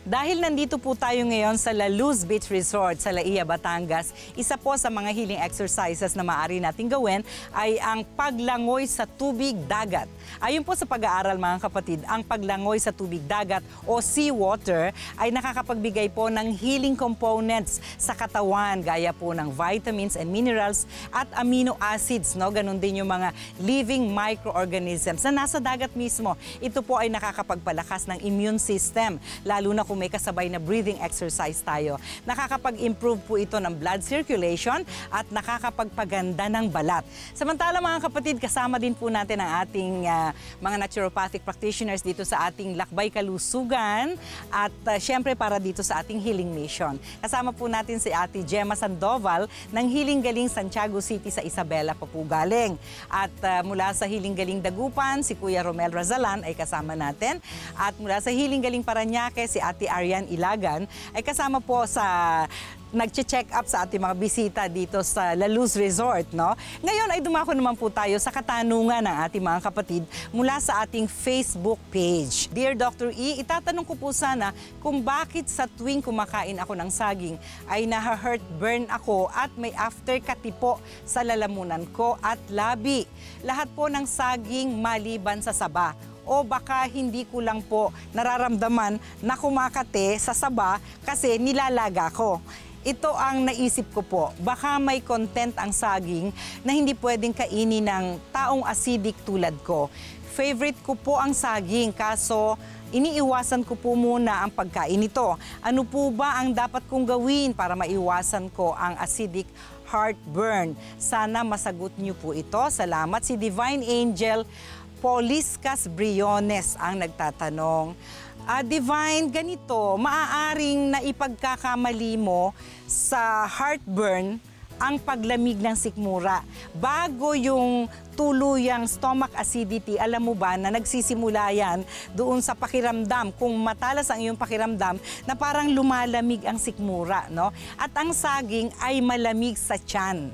Dahil nandito po tayo ngayon sa La Luz Beach Resort sa Laia, Batangas, isa po sa mga healing exercises na maaari nating gawin ay ang paglangoy sa tubig dagat. Ayon po sa pag-aaral mga kapatid, ang paglangoy sa tubig dagat o seawater ay nakakapagbigay po ng healing components sa katawan gaya po ng vitamins and minerals at amino acids. No? Ganon din yung mga living microorganisms na nasa dagat mismo. Ito po ay nakakapagpalakas ng immune system, lalo na kung may kasabay na breathing exercise tayo. Nakakapag-improve po ito ng blood circulation at nakakapagpaganda ng balat. Samantala mga kapatid, kasama din po natin ang ating mga naturopathic practitioners dito sa ating Lakbay Kalusugan at syempre para dito sa ating healing mission. Kasama po natin si Ate Gemma Sandoval ng Healing Galing Santiago City sa Isabela pa po galing. At mula sa Healing Galing Dagupan, si Kuya Romel Razalan ay kasama natin. At mula sa Healing Galing Parañaque, si Ate Arian Ilagan ay kasama po sa nagche-check up sa ating mga bisita dito sa La Luz Resort, no? Ngayon ay dumako naman po tayo sa katanungan ng ating mga kapatid mula sa ating Facebook page. Dear Dr. E, itatanong ko po sana kung bakit sa tuwing kumakain ako ng saging ay naha-heartburn ako at may afterkati po sa lalamunan ko at labi. Lahat po ng saging maliban sa saba. O baka hindi ko lang po nararamdaman na kumakate sa saba kasi nilalaga ko. Ito ang naisip ko po, baka may content ang saging na hindi pwedeng kainin ng taong acidic tulad ko. Favorite ko po ang saging, kaso iniiwasan ko po muna ang pagkain nito. Ano po ba ang dapat kong gawin para maiwasan ko ang acidic heartburn? Sana masagot niyo po ito. Salamat. Si Divine Angel Poliscas Briones ang nagtatanong. Divine, ganito, maaaring na ipagkakamali mo sa heartburn ang paglamig ng sikmura. Bago yung tuluyang stomach acidity, alam mo ba na nagsisimula yan doon sa pakiramdam, kung matalas ang iyong pakiramdam, na parang lumalamig ang sikmura, no? At ang saging ay malamig sa tiyan.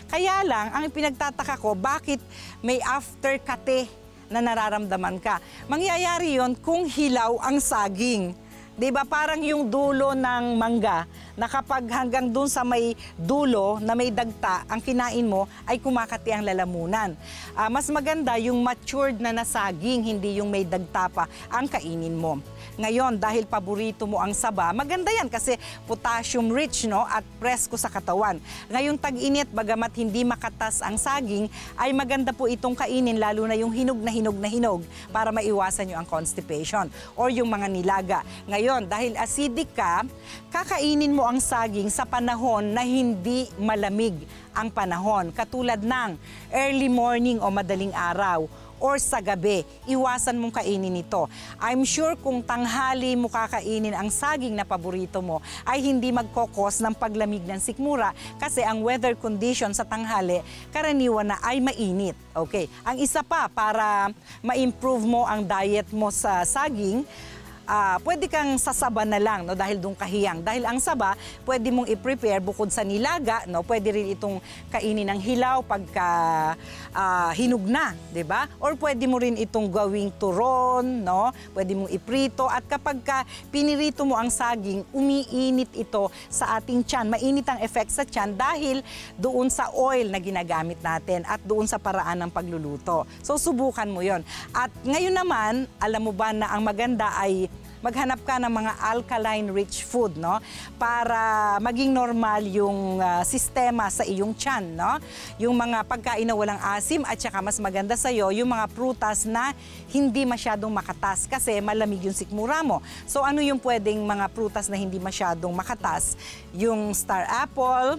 Kaya lang, ang pinagtataka ko, bakit may afterkate na nararamdaman ka? Mangyayari yon kung hilaw ang saging. 'Di ba? Parang yung dulo ng mangga na kapag hanggang dun sa may dulo na may dagta, ang kinain mo ay kumakati ang lalamunan. Mas maganda yung matured na nasaging, hindi yung may dagta pa ang kainin mo. Ngayon, dahil paborito mo ang saba, maganda yan kasi potassium rich, no, at presko sa katawan. Ngayong tag-init, bagamat hindi makatas ang saging, ay maganda po itong kainin, lalo na yung hinog na hinog para maiwasan nyo ang constipation or yung mga nilaga. Ngayon, dahil acidic ka, kakainin mo ang saging sa panahon na hindi malamig ang panahon, katulad ng early morning o madaling araw, or sa gabi, iwasan mong kainin ito. I'm sure kung tanghali mo kakainin ang saging na paborito mo, ay hindi magkokos ng paglamig ng sikmura kasi ang weather condition sa tanghali, karaniwan na ay mainit. Okay. Ang isa pa, para ma-improve mo ang diet mo sa saging, pwede kang sasaba na lang, no, dahil doon kahiyang. Dahil ang saba, pwede mong i-prepare bukod sa nilaga, no, pwede rin itong kainin ng hilaw pagka hinog na, 'di ba? Or pwede mo rin itong gawing turon, no? Pwede mong iprito, at kapag pinirito mo ang saging, umiinit ito sa ating tiyan. Mainit ang effect sa tiyan dahil doon sa oil na ginagamit natin at doon sa paraan ng pagluluto. So subukan mo 'yon. At ngayon naman, alam mo ba na ang maganda ay maghanap ka ng mga alkaline-rich food, no? Para maging normal yung sistema sa iyong tiyan, no? Yung mga pagkain na walang asim, at saka mas maganda sa'yo, yung mga prutas na hindi masyadong makatas kasi malamig yung sikmura mo. So ano yung pwedeng mga prutas na hindi masyadong makatas? Yung star apple,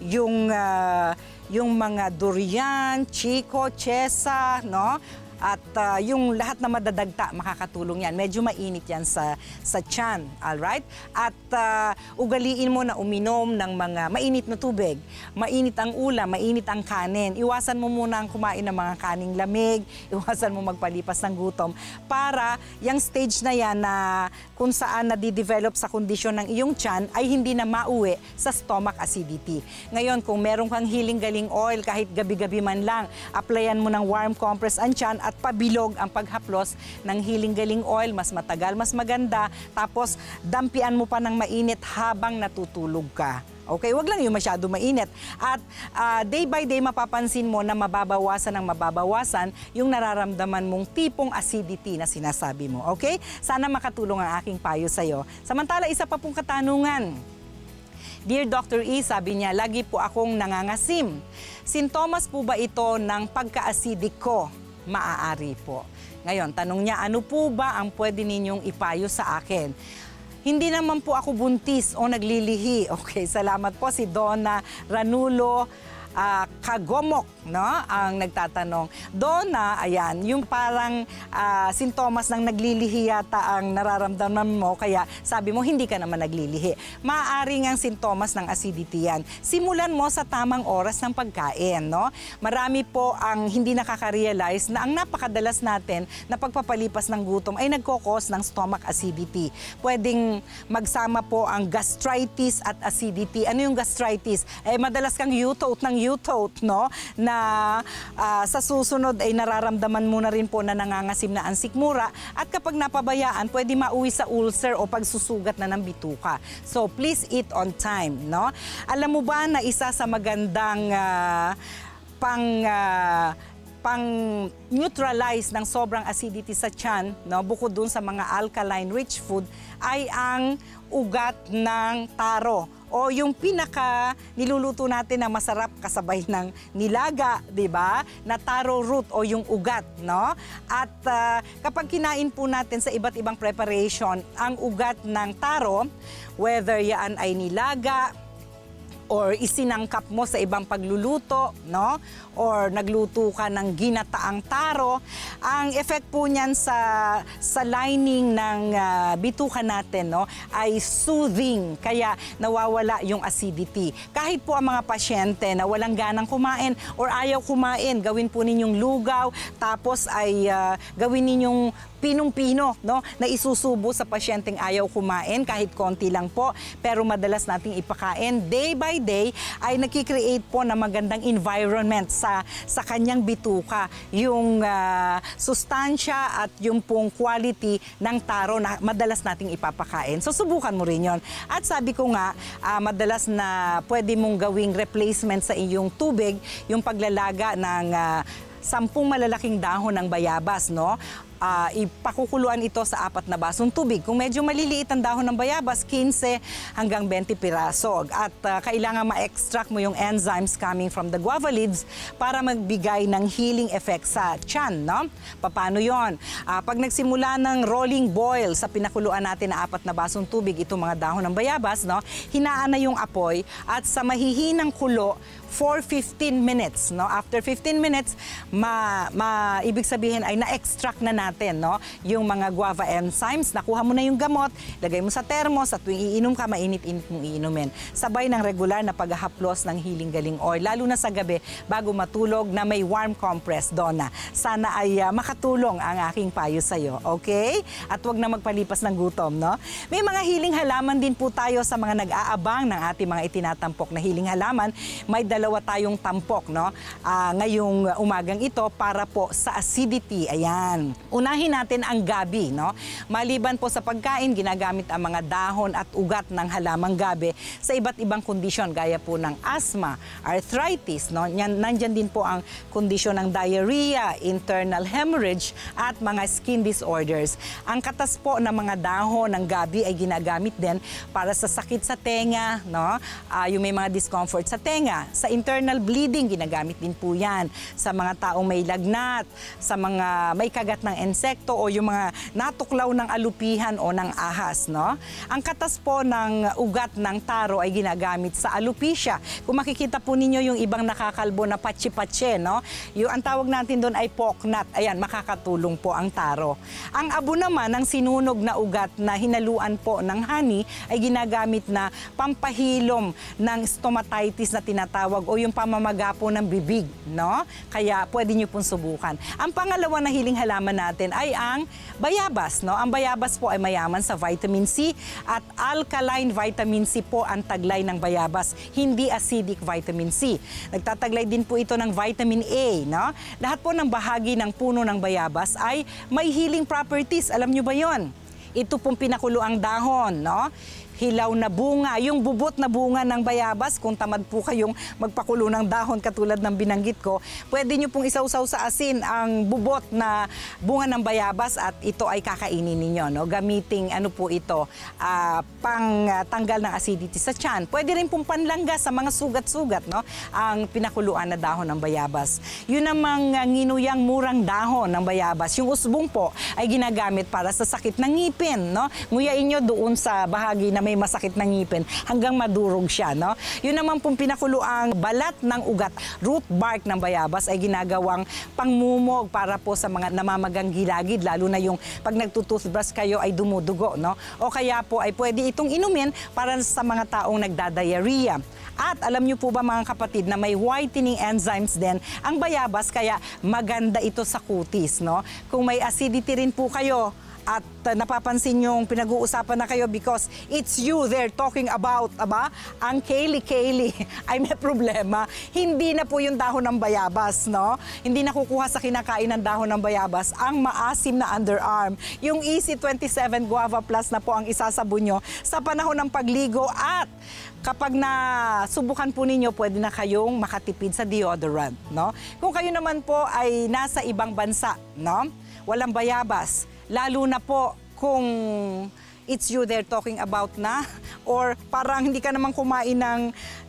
yung mga durian, chico, chesa, no? At yung lahat na madadagta, makakatulong yan. Medyo mainit yan sa tiyan, alright? At ugaliin mo na uminom ng mga mainit na tubig. Mainit ang ulam, mainit ang kanin. Iwasan mo muna ang kumain ng mga kaning lamig, iwasan mo magpalipas ng gutom para yung stage na yan na kung saan nadidevelop sa kondisyon ng iyong tiyan ay hindi na mauwi sa stomach acidity. Ngayon, kung meron kang Healing Galing oil, kahit gabi-gabi man lang, applyan mo ng warm compress ang tiyan at at pabilog ang paghaplos ng Healing Galing Oil. Mas matagal, mas maganda. Tapos, dampian mo pa ng mainit habang natutulog ka. Okay, wag lang yung masyado mainit. At day by day mapapansin mo na mababawasan ng mababawasan yung nararamdaman mong tipong acidity na sinasabi mo. Okay? Sana makatulong ang aking payo sa'yo. Samantala, isa pa pong katanungan. Dear Dr. E, sabi niya, lagi po akong nangangasim. Sintomas po ba ito ng pagka-acidic ko? Maaari po. Ngayon, tanong niya, ano po ba ang pwede ninyong ipayo sa akin? Hindi naman po ako buntis o naglilihi. Okay, salamat po si Donna Ranulo Kagomok, no? Ang nagtatanong. Donna, ayan, yung parang sintomas ng naglilihi yata ang nararamdaman mo, kaya sabi mo hindi ka naman naglilihi. Maaari ngang sintomas ng acidity yan. Simulan mo sa tamang oras ng pagkain, no? Marami po ang hindi nakaka-realize na ang napakadalas natin na pagpapalipas ng gutom ay nagkokos ng stomach acidity. Pwedeng magsama po ang gastritis at acidity. Ano yung gastritis? Madalas kang u-tote ng u-tote, no? Na sa susunod ay nararamdaman mo na rin po na nangangasim na ang sikmura, at kapag napabayaan, pwede mauwi sa ulcer o pagsusugat na ng bituka. So please eat on time, no? Alam mo ba na isa sa magandang pang-neutralize ng sobrang acidity sa tiyan, no, bukod dun sa mga alkaline-rich food, ay ang ugat ng taro o yung pinaka niluluto natin na masarap kasabay ng nilaga, 'di ba? Na taro root o yung ugat, no? At kapag kinain po natin sa iba't ibang preparation ang ugat ng taro, whether yan ay nilaga or isinangkap mo sa ibang pagluluto, no? Or nagluto ka ng ginataang taro, ang effect po niyan sa lining ng bituka natin, no, ay soothing, kaya nawawala yung acidity. Kahit po ang mga pasyente na walang ganang kumain or ayaw kumain, gawin po ninyong lugaw, tapos ay gawin ninyong pinong-pino, no, na isusubo sa pasyenteng ayaw kumain, kahit konti lang po, pero madalas nating ipakain. Day by day ay nakikreate po ng magandang environment sa kanyang bituka, yung sustansya at yung pong quality ng taro na madalas nating ipapakain. So subukan mo rin yon. At sabi ko nga, madalas na pwede mong gawing replacement sa iyong tubig, yung paglalaga ng 10 malalaking dahon ng bayabas, no? Ipakukuluan ito sa 4 na basong tubig. Kung medyo maliliit ang dahon ng bayabas, 15 hanggang 20 piraso. At kailangan ma-extract mo yung enzymes coming from the guava leaves para magbigay ng healing effect sa tiyan, no? Paano yon? Pag nagsimula ng rolling boil sa pinakuluan natin na 4 na basong tubig, itong mga dahon ng bayabas, no? Hinaan na yung apoy at sa mahihinang kulo for 15 minutes, no? After 15 minutes, ibig sabihin ay na-extract na natin, no, yung mga guava enzymes. Nakuha mo na yung gamot, lagay mo sa thermos, at tuwing iinom ka, mainit-init mong iinumin. Sabay ng regular na paghahaplos ng Healing Galing Oil, lalo na sa gabi bago matulog na may warm compress, Donna. Sana ay makatulong ang aking payo sa'yo, okay? At wag na magpalipas ng gutom, no? May mga healing halaman din po tayo sa mga nag-aabang ng ating mga itinatampok na healing halaman. May 2 tayong tampok, no? Ngayong umagang ito para po sa acidity. Ayan. Unahin natin ang gabi, no? Maliban po sa pagkain, ginagamit ang mga dahon at ugat ng halamang gabi sa iba't ibang kondisyon gaya po ng asthma, arthritis, no? Nandyan din po ang kondisyon ng diarrhea, internal hemorrhage at mga skin disorders. Ang katas po ng mga dahon ng gabi ay ginagamit din para sa sakit sa tenga, no? Yung may mga discomfort sa tenga. Sa internal bleeding, ginagamit din po yan. Sa mga taong may lagnat, sa mga may kagat ng insekto o yung mga natuklaw ng alupihan o ng ahas, no? Ang katas po ng ugat ng taro ay ginagamit sa alopecia. Kung makikita po ninyo yung ibang nakakalbo na patsi-patsi, no? Ang tawag natin doon ay poknat. Ayan, makakatulong po ang taro. Ang abo naman, ang sinunog na ugat na hinaluan po ng honey ay ginagamit na pampahilom ng stomatitis na tinatawag o yung pamamaga po ng bibig, no? Kaya pwede nyo pong subukan. Ang pangalawa na healing halaman natin natin ay ang bayabas. No? Ang bayabas po ay mayaman sa vitamin C at alkaline vitamin C po ang taglay ng bayabas, hindi acidic vitamin C. Nagtataglay din po ito ng vitamin A. No? Lahat po ng bahagi ng puno ng bayabas ay may healing properties. Alam nyo ba yon? Ito pong pinakulo ang dahon, no? Hilaw na bunga, yung bubot na bunga ng bayabas, kung tamad po kayong magpakulo ng dahon katulad ng binanggit ko, pwede nyo pong isawsaw sa asin ang bubot na bunga ng bayabas at ito ay kakainin ninyo. No? Gamiting ano po ito, pang tanggal ng acidity sa tiyan. Pwede rin pong panlangga sa mga sugat-sugat, no? Ang pinakuluan na dahon ng bayabas. Yun namang nginuyang murang dahon ng bayabas. Yung usbong po ay ginagamit para sa sakit ng ngipin. No? Nguyain nyo doon sa bahagi na may masakit na ngipin hanggang madurog siya. No? Yun naman pong pinakuluang balat ng ugat, root bark ng bayabas ay ginagawang pangmumog para po sa mga namamagang gilagid, lalo na yung pag nagtutoothbrush kayo ay dumudugo. No? O kaya po ay pwede itong inumin para sa mga taong nagdadiarrhea. At alam niyo po ba mga kapatid na may whitening enzymes din ang bayabas, kaya maganda ito sa kutis. No? Kung may acidity rin po kayo, at napapansin yung pinag-uusapan na kayo because it's you they're talking about, aba? Ang Kaylee ay may problema. Hindi na po yung dahon ng bayabas, no? Hindi nakukuha sa kinakain ng dahon ng bayabas ang maasim na underarm. Yung Easy 27 Guava Plus na po ang isasabon nyo sa panahon ng pagligo, at kapag nasubukan po ninyo, pwede na kayong makatipid sa deodorant, no? Kung kayo naman po ay nasa ibang bansa, no? Walang bayabas, lalo na po kung it's you they're talking about na, or parang hindi ka naman kumain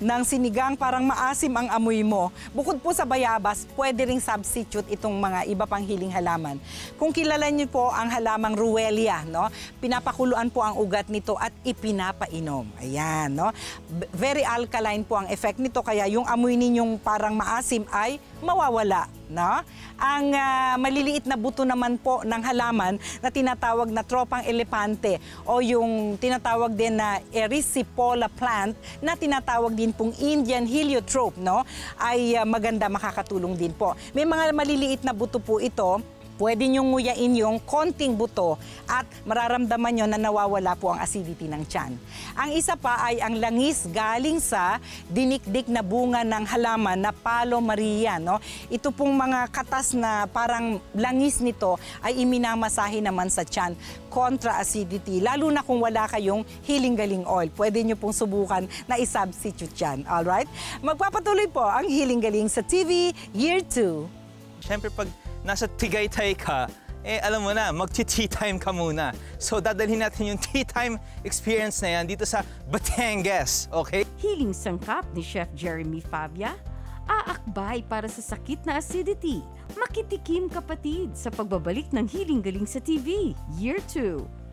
ng sinigang, parang maasim ang amoy mo. Bukod po sa bayabas, pwede ring substitute itong mga iba pang hiling halaman. Kung kilala niyo po ang halamang Ruelia, no? Pinapakuluan po ang ugat nito at ipinapainom. Ayan, no? Very alkaline po ang effect nito, kaya yung amoy ninyong parang maasim ay mawawala. No? Ang maliliit na buto naman po ng halaman na tinatawag na tropang elepante o yung tinatawag din na Erysipola plant na tinatawag din pong Indian heliotrope, no? Ay maganda, makakatulong din po. May mga maliliit na buto po ito. Pwede niyong nguyain yung konting buto at mararamdaman nyo na nawawala po ang acidity ng tiyan. Ang isa pa ay ang langis galing sa dinikdik na bunga ng halaman na Palo Maria. No? Ito pong mga katas na parang langis nito ay iminamasahe naman sa tiyan kontra acidity, lalo na kung wala kayong Healing Galing Oil. Pwede nyo pong subukan na isubstitute yan. Alright? Magpapatuloy po ang Healing Galing sa TV Year 2. Siyempre pag nasa Tagaytay ka, alam mo na, mag-tea time ka muna. So dadalhin natin yung tea time experience na yan dito sa Batangas, okay? Healing sangkap ni Chef Jeremy Favia, aakbay para sa sakit na acidity. Makitikim kapatid sa pagbabalik ng Healing Galing sa TV, Year 2.